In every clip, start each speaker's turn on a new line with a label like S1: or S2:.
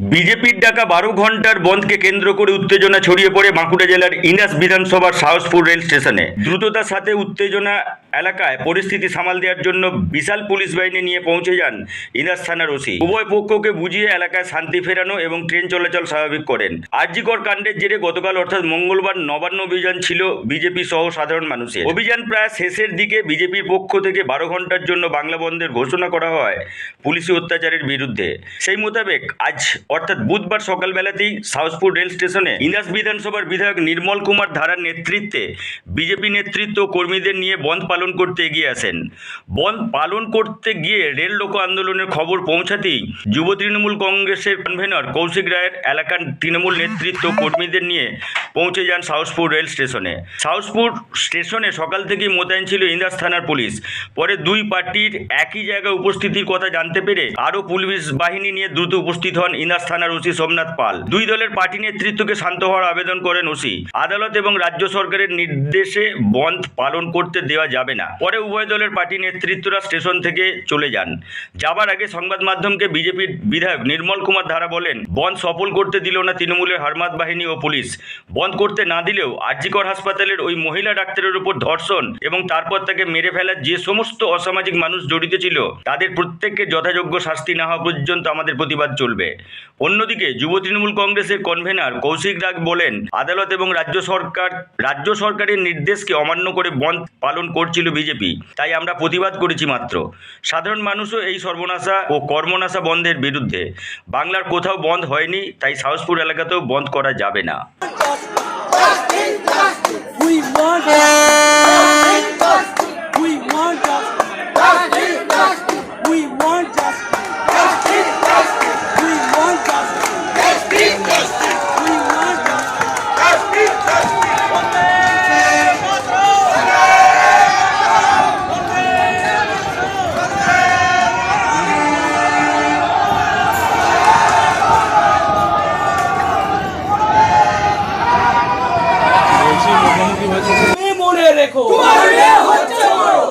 S1: বিজেপির ডাকা 12 ঘন্টার বন্ধকে কেন্দ্র করে উত্তেজনা ছড়িয়ে পড়ে বাঁকুড়া জেলার ইনাস বিধানসভার সাহসপুর রেল স্টেশনে। দ্রুততার সাথে উত্তেজনা এলাকায় পরিস্থিতি সামাল দেওয়ার জন্য বিশাল পুলিশ বাহিনী নিয়ে পৌঁছে যান ইনাস থানার ওসি। উভয় পক্ষকে বুঝিয়ে এলাকায় শান্তি ফেরানো এবং ট্রেন চলাচল স্বাভাবিক করেন। আরজিকর কাণ্ডের জেরে গতকাল অর্থাৎ মঙ্গলবার নবান্ন অভিযান ছিল বিজেপি সহ সাধারণ মানুষের। অভিযান প্রায় শেষের দিকে বিজেপির পক্ষ থেকে 12 ঘন্টার জন্য বাংলা বন্ধের ঘোষণা করা হয় পুলিশি অত্যাচারের বিরুদ্ধে। সেই মোতাবেক আজ অর্থাৎ বুধবার সকালবেলাতেই সাহসপুর রেল স্টেশনে ইনাস বিধানসভার বিধায়ক নির্মল কুমার ধারার নেতৃত্বে বিজেপি নেতৃত্ব কর্মীদের নিয়ে বন্ধ পালন করতে এগিয়ে আসেন। বন্ধ পালন করতে গিয়ে রেল লোক আন্দোলনের খবর পৌঁছাতেই যুব তৃণমূল কংগ্রেসের কনভেনর কৌশিক রায়ের এলাকার তৃণমূল নেতৃত্ব কর্মীদের নিয়ে পৌঁছে যান সাহসপুর রেল স্টেশনে। সাহসপুর স্টেশনে সকাল থেকেই মোতায়েন ছিল ইনাস থানার পুলিশ। পরে দুই পার্টির একই জায়গায় উপস্থিতির কথা জানতে পেরে আরও পুলিশ বাহিনী নিয়ে দ্রুত উপস্থিত হন ইনাস থানার ওসি সোমনাথ পাল। দুই দলের পার্টি নেতৃত্বকে শান্ত হওয়ার আবেদন করেন ওসি। আদালত এবং রাজ্য সরকারের নির্দেশে বন্ধ পালন করতে দেওয়া যাবে না। পরে উভয় দলের পার্টি নেতৃত্বরা স্টেশন থেকে চলে যান। যাবার আগে সংবাদ মাধ্যমকে বিজেপির বিধায়ক নির্মল কুমার ধারা বলেন, বন্ধ সফল করতে দিল না তৃণমূলের হারমাত বাহিনী ও পুলিশ। বন্ধ করতে না দিলেও আরজিকর হাসপাতালের ওই মহিলা ডাক্তারের উপর ধর্ষণ এবং তারপর তাকে মেরে ফেলার যে সমস্ত অসামাজিক মানুষ জড়িত ছিল তাদের প্রত্যেককে যথাযোগ্য শাস্তি না হওয়া পর্যন্ত আমাদের প্রতিবাদ চলবে। অন্যদিকে যুব তৃণমূল কংগ্রেসের কনভেনর কৌশিক রায় বলেন, আদালত এবং রাজ্য সরকারের নির্দেশকে অমান্য করে বন্ধ পালন করছিল বিজেপি, তাই আমরা প্রতিবাদ করেছি মাত্র। সাধারণ মানুষও এই সর্বনাশা ও কর্মনাশা বন্ধের বিরুদ্ধে। বাংলার কোথাও বন্ধ হয়নি, তাই সাহসপুর এলাকাতেও বন্ধ করা যাবে না।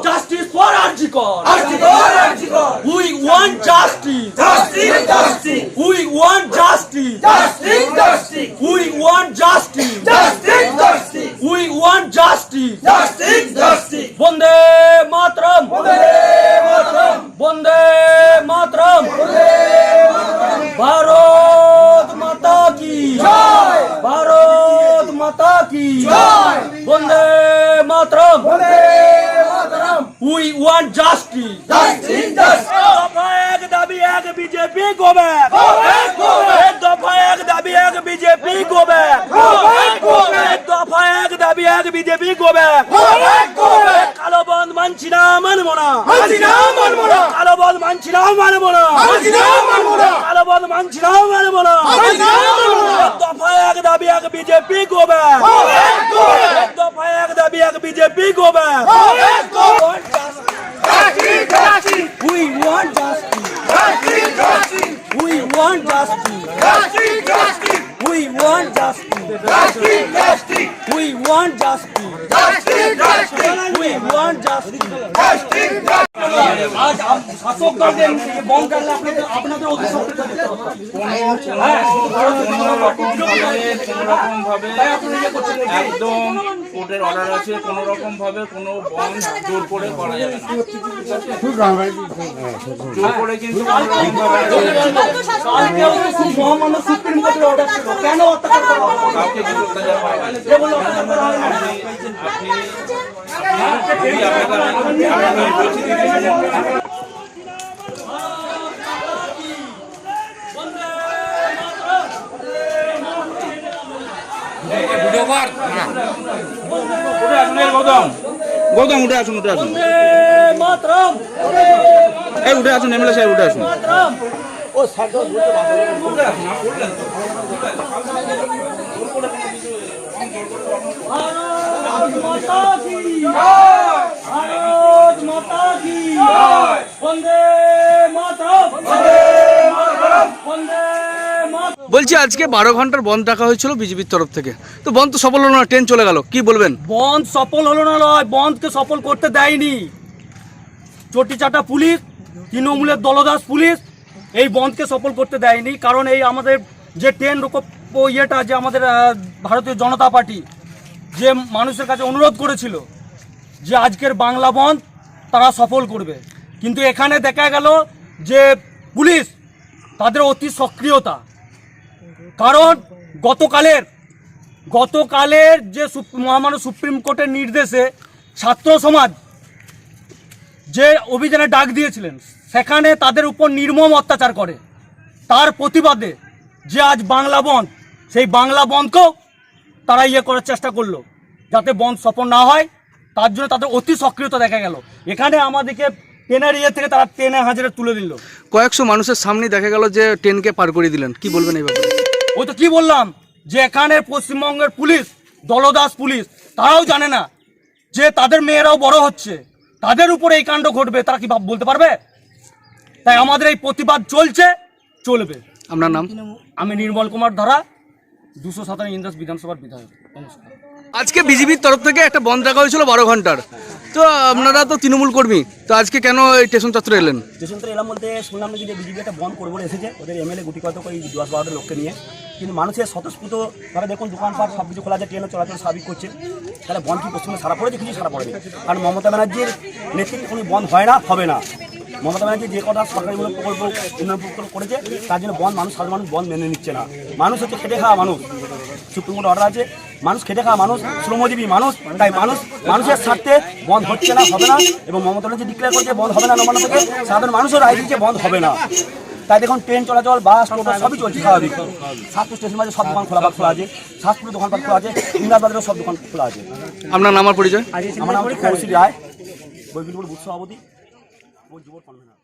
S2: Justice for Arjikor. We want justice. We want justice. We want justice. We want justice. Bande Mataram. Bande Mataram. Bharat Mata ki jai. Bharat Mata ki jai. Bande Mataram. We want justice. दफा एक दाबी एक BJP को back. एक दफा एक दाबी एक बीजेपी को बैक। एक दफा एक दाबी एक बीजेपी को बैक। কালো বন্ধ মানছি না মানবো না। কালো বন্ধ মানছি না মানবো না। কালো বন্ধ মানছি না মানবো না। এক দফা এক দাবি এক बीजेपी को बैक। एक दफा एक दाबी एक बीजेपी को back. We want justice. We want justice. We want justice. We want justice. We want justice. आज आप शासक दल के बंद करले আপনাদের অধিসত্ত্ব
S3: একদম কোর্টের অর্ডার আছে, কোনো রকম ভাবে কোনো বন্ধ জোর করে করা যাবে না। জোর করে কিন্তু
S2: মহামান্য সুপ্রিম কোর্টের অর্ডার ছিল, কেন অত্যাচার করা হলো?
S3: কাউকে কিছু অত্যাচার করা হয় না। গৌতম উঠে আসুন, উঠে আসুন, এই উঠে আসুন, এমএলএ সাহেব উঠে আসুন।
S2: ও স্যার भारत माता की भारत माता की वंदे मातरम वंदे मातरम।
S4: বলছি আজকে 12 ঘন্টার বন্ধ রাখা হয়েছিল বিজেপির তরফ থেকে, তো বন্ধ তো সফল হলো না, ট্রেন চলে গেল, কি বলবেন?
S2: বন্ধ সফল হলো না নয়, বন্ধকে সফল করতে দেয়নি চটি চাটা পুলিশ, তৃণমূলের দলদাস পুলিশ, এই বন্ধকে সফল করতে দেয়নি, কারণ এই আমাদের যে ট্রেন ইয়েটা যে আমাদের ভারতীয় জনতা পার্টি যে মানুষের কাছে অনুরোধ করেছিল যে আজকের বাংলা বন্ধ তারা সফল করবে, কিন্তু এখানে দেখা গেল যে পুলিশ তাদের অতি সক্রিয়তা। কারণ গতকালের যে মহামান্য সুপ্রিম কোর্টের নির্দেশে ছাত্র সমাজ যে অভিযানে ডাক দিয়েছিলেন সেখানে তাদের উপর নির্মম অত্যাচার করে, তার প্রতিবাদে যে আজ বাংলা বন্ধ, সেই বাংলা বন্ধকেও তারা করার চেষ্টা করলো যাতে বন্ধ সফল না হয়, তার জন্য তাদের অতি সক্রিয়তা দেখা গেল। এখানে আমাদেরকে ট্রেনের থেকে তারা ট্রেনে হাজিরা তুলে দিল।
S4: কয়েকশো মানুষের সামনে দেখা গেল যে ট্রেনকে পার করে দিলেন, কি বলবেন এই ব্যাপারে?
S2: ওই তো কি বললাম যে এখানে পশ্চিমবঙ্গের পুলিশ, দলদাস পুলিশ, তারাও জানে না যে তাদের মেয়েরাও বড় হচ্ছে, তাদের উপরে এই কাণ্ড ঘটবে, তারা কি বলতে পারবে? তাই আমাদের এই প্রতিবাদ চলবে।
S4: আপনার নাম?
S2: আমি নির্মল কুমার ধরা, 217 ইন্দাস বিধানসভার বিধায়ক। নমস্কার।
S4: আজকে বিজেপির তরফ থেকে একটা বন্ধ রাখা হয়েছিল 12 ঘন্টার, তো আপনারা তো তৃণমূল কর্মী, তো আজকে কেন এই স্টেশন চত্বরে এলেন?
S5: স্টেশন তো এলাম বলতে শুনলাম নাকি যে বিজেপি একটা বন্ধ করবো বলে এসেছে, ওদের এমএলএ গুটি কত ওই 10-12টা লোককে নিয়ে, কিন্তু মানুষের স্বতঃস্ফূর্তভাবে দেখুন দোকানপাট সব কিছু খোলা আছে, ট্রেনও চলাচল স্বাভাবিক করছে, তাহলে বন্ধ কি পশ্চিমবঙ্গে সারা পড়েছে? কিছু সারা পড়েনি, কারণ মমতা ব্যানার্জির নেতৃত্বে কোনো বন্ধ হয় না, হবে না। মমতা ব্যানার্জি যে কটা সরকারিমূলক প্রকল্প উন্নয়ন প্রকল্প করেছে তার জন্য সাধারণ মানুষ বন্ধ মেনে নিচ্ছে না। মানুষ হচ্ছে খেটে খাওয়া মানুষ, সুপ্রিম কোর্ট অর্ডার আছে, মানুষ খেটে খাওয়া মানুষ, শ্রমজীবী মানুষ, তাই মানুষের স্বার্থে বন্ধ হচ্ছে না, হবে না। এবং মমতা ব্যানার্জি ডিক্লেয়ার করেছে বন্ধ হবে না, নবান্ন থেকে সাধারণ মানুষের রায় দিচ্ছে বন্ধ হবে না। তাই দেখুন ট্রেন চলাচল, বাস, টোটো সবই চলছে স্বাভাবিক। সাতপুর স্টেশন মাঝে সব দোকান খোলা আছে, সাতপুরের দোকানপাট খোলা আছে, ইন্দাসবাজারেও সব দোকান খোলা আছে।
S4: আপনার নাম আর পরিচয়?
S5: আমার নাম কৌশিক রায়, বৈকুণ্ঠপুর বুথ সভাপতি, যুব কনভেনর।